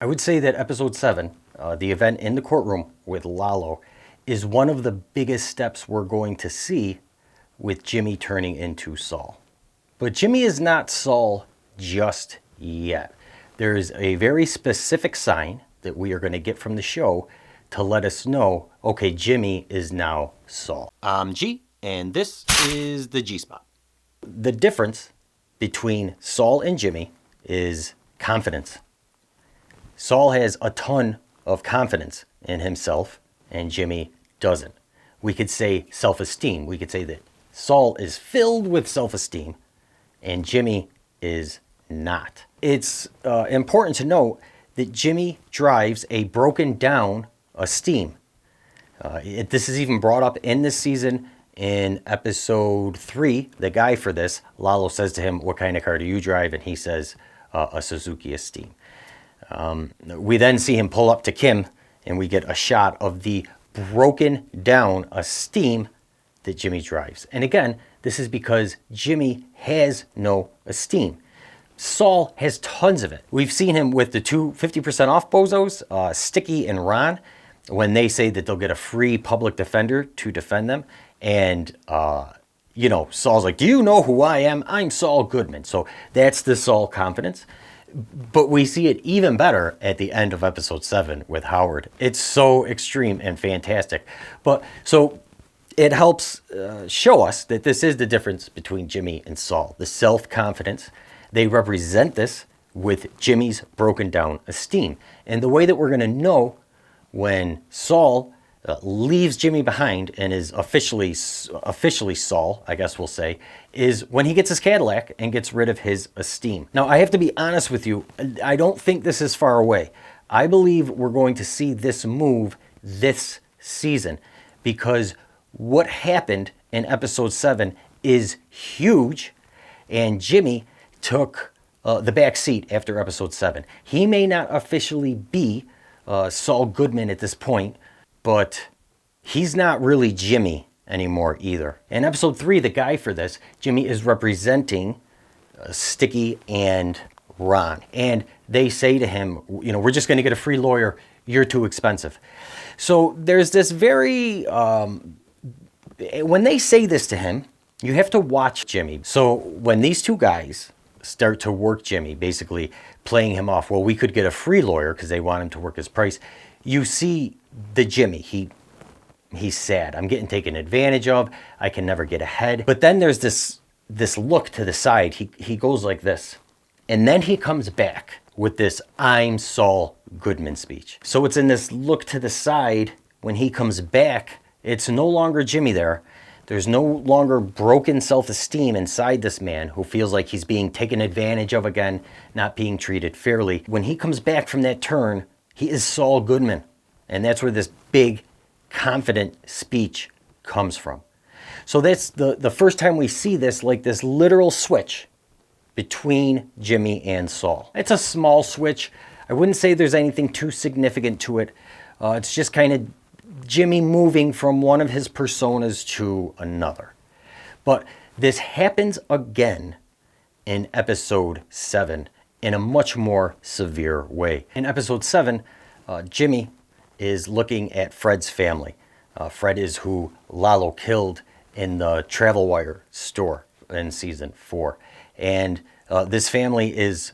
I would say that episode 7, the event in the courtroom with Lalo, is one of the biggest steps we're going to see with Jimmy turning into Saul. But Jimmy is not Saul just yet. There is a very specific sign that we are going to get from the show to let us know, okay, Jimmy is now Saul. I'm G, and this is the G-Spot. The difference between Saul and Jimmy is confidence. Saul has a ton of confidence in himself, and Jimmy doesn't. We could say self-esteem. We could say that Saul is filled with self-esteem, and Jimmy is not. It's important to note that Jimmy drives a broken down esteem. This is even brought up in this season in episode 3. The guy for this, Lalo says to him, "What kind of car do you drive?" And he says, "A Suzuki Esteem." We then see him pull up to Kim, and we get a shot of the broken down esteem that Jimmy drives. And again, this is because Jimmy has no esteem. Saul has tons of it. We've seen him with the two 50% off bozos, Sticky and Ron, when they say that they'll get a free public defender to defend them. And, Saul's like, "Do you know who I am? I'm Saul Goodman." So that's the Saul confidence. But we see it even better at the end of episode 7 with Howard. It's so extreme and fantastic. So it helps show us that this is the difference between Jimmy and Saul. The self-confidence. They represent this with Jimmy's broken down esteem. And the way that we're going to know when Saul leaves Jimmy behind and is officially Saul, I guess we'll say, is when he gets his Cadillac and gets rid of his esteem. Now, I have to be honest with you. I don't think this is far away. I believe we're going to see this move this season because what happened in episode 7 is huge, and Jimmy took the back seat after episode 7. He may not officially be Saul Goodman at this point, but he's not really Jimmy anymore either. In episode 3, the guy for this, Jimmy is representing Sticky and Ron. And they say to him, "We're just going to get a free lawyer. You're too expensive." So there's this very, when they say this to him, you have to watch Jimmy. So when these two guys start to work Jimmy, basically playing him off, well, we could get a free lawyer because they want him to work his price. You see the Jimmy, he's sad. I'm getting taken advantage of. I can never get ahead. But then there's this look to the side. He goes like this. And then he comes back with this "I'm Saul Goodman" speech. So it's in this look to the side. When he comes back, it's no longer Jimmy there. There's no longer broken self-esteem inside this man who feels like he's being taken advantage of again, not being treated fairly. When he comes back from that turn, he is Saul Goodman. And that's where this big, confident speech comes from. So that's the first time we see this, like this literal switch between Jimmy and Saul. It's a small switch. I wouldn't say there's anything too significant to it. It's just kind of Jimmy moving from one of his personas to another. But this happens again in episode 7 in a much more severe way. In episode 7, Jimmy is looking at Fred's family. Fred is who Lalo killed in the Travel Wire store in season 4. And this family is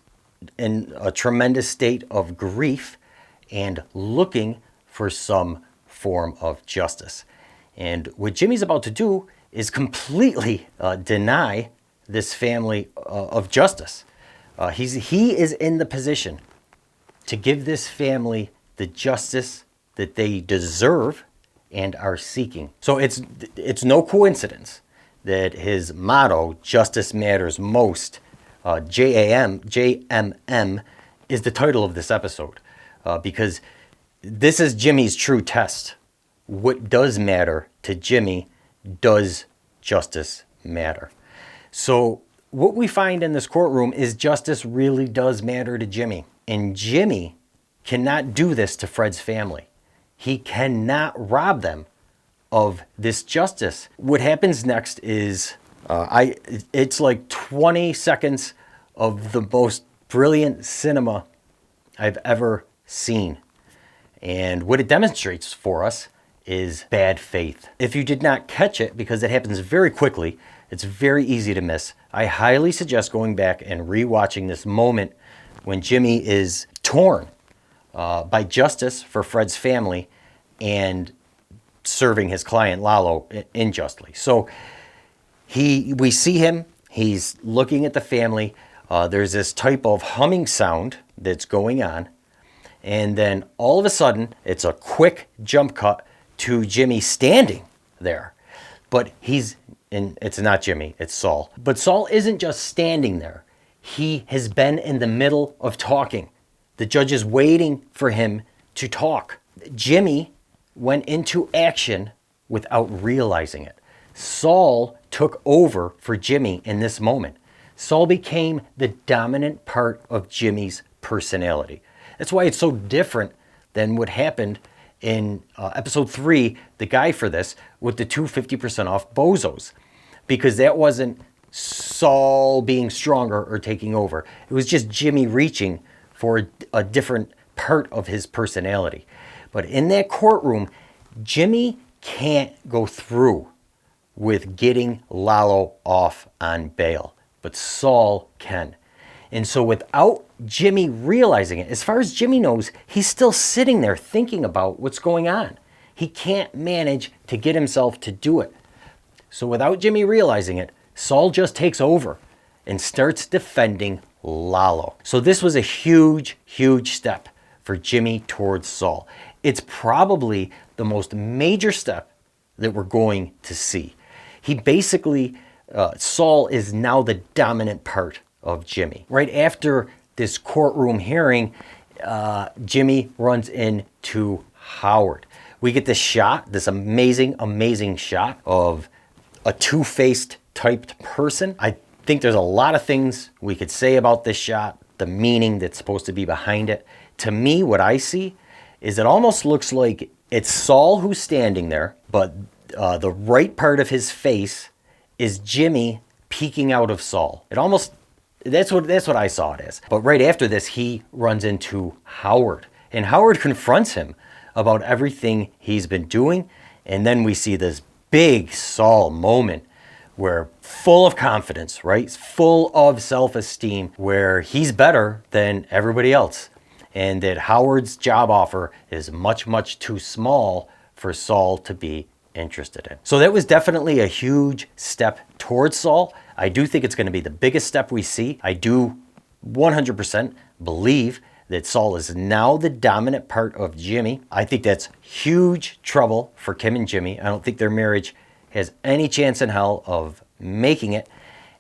in a tremendous state of grief and looking for some form of justice. And what Jimmy's about to do is completely deny this family of justice. He is in the position to give this family the justice that they deserve and are seeking. So it's no coincidence that his motto, "Justice Matters Most," JMM, is the title of this episode, because this is Jimmy's true test. What does matter to Jimmy? Does justice matter? So what we find in this courtroom is justice really does matter to Jimmy. And Jimmy cannot do this to Fred's family. He cannot rob them of this justice. What happens next is it's like 20 seconds of the most brilliant cinema I've ever scene. And what it demonstrates for us is bad faith. If you did not catch it, because it happens very quickly, it's very easy to miss, I highly suggest going back and rewatching this moment when Jimmy is torn by justice for Fred's family and serving his client Lalo unjustly. So we see him, he's looking at the family, there's this type of humming sound that's going on, and then all of a sudden it's a quick jump cut to Jimmy standing there. But it's not Jimmy, it's Saul. But Saul isn't just standing there. He has been in the middle of talking. The judge is waiting for him to talk. Jimmy went into action without realizing it. Saul took over for Jimmy in this moment. Saul became the dominant part of Jimmy's personality. That's why it's so different than what happened in episode 3, the guy for this, with the 250% off bozos. Because that wasn't Saul being stronger or taking over. It was just Jimmy reaching for a different part of his personality. But in that courtroom, Jimmy can't go through with getting Lalo off on bail, but Saul can. And so without Jimmy realizing it, as far as Jimmy knows, he's still sitting there thinking about what's going on. He can't manage to get himself to do it. So without Jimmy realizing it, Saul just takes over and starts defending Lalo. So this was a huge, huge step for Jimmy towards Saul. It's probably the most major step that we're going to see. He basically, Saul is now the dominant part of Jimmy. Right after this courtroom hearing, Jimmy runs into Howard. We get this shot, this amazing, amazing shot of a two-faced typed person. I think there's a lot of things we could say about this shot, the meaning that's supposed to be behind it. To me, what I see is it almost looks like it's Saul who's standing there, but the right part of his face is Jimmy peeking out of Saul. It almost, that's what I saw it as. But right after this, he runs into Howard, and Howard confronts him about everything he's been doing. And then we see this big Saul moment where full of confidence, right? Full of self-esteem, where he's better than everybody else. And that Howard's job offer is much, much too small for Saul to be interested in. So that was definitely a huge step towards Saul. I do think it's going to be the biggest step we see. I do 100% believe that Saul is now the dominant part of Jimmy. I think that's huge trouble for Kim and Jimmy. I don't think their marriage has any chance in hell of making it.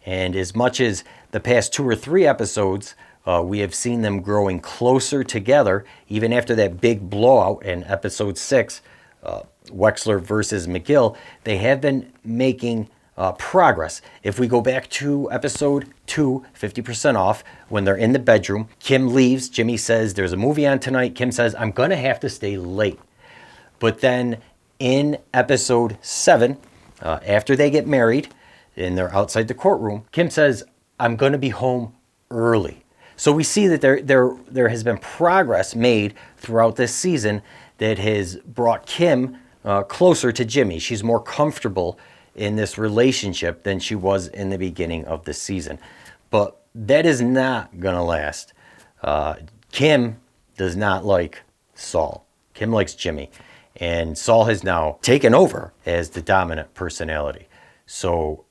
And as much as the past 2 or 3 episodes, we have seen them growing closer together, even after that big blowout in episode 6, Wexler versus McGill, they have been making progress. If we go back to episode 2, 50% off, when they're in the bedroom, Kim leaves. Jimmy says, there's a movie on tonight. Kim says, I'm going to have to stay late. But then in episode 7, after they get married and they're outside the courtroom, Kim says, I'm going to be home early. So we see that there has been progress made throughout this season that has brought Kim closer to Jimmy. She's more comfortable in this relationship than she was in the beginning of the season. But that is not going to last. Kim does not like Saul. Kim likes Jimmy. And Saul has now taken over as the dominant personality. So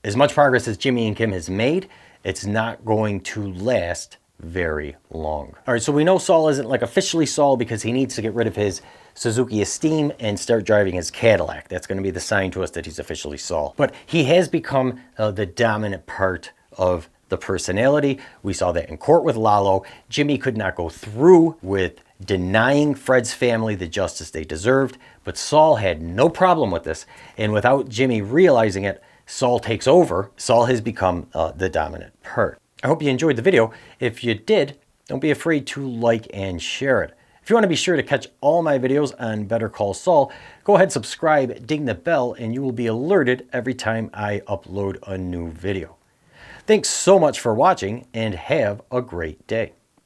as much progress as Jimmy and Kim has made, it's not going to last very long. All right, so we know Saul isn't like officially Saul because he needs to get rid of his Suzuki Esteem and start driving his Cadillac. That's going to be the sign to us that he's officially Saul. But he has become the dominant part of the personality. We saw that in court with Lalo. Jimmy could not go through with denying Fred's family the justice they deserved, but Saul had no problem with this. And without Jimmy realizing it, Saul takes over. Saul has become the dominant part. I hope you enjoyed the video. If you did, don't be afraid to like and share it. If you want to be sure to catch all my videos on Better Call Saul, go ahead, subscribe, ding the bell, and you will be alerted every time I upload a new video. Thanks so much for watching, and have a great day.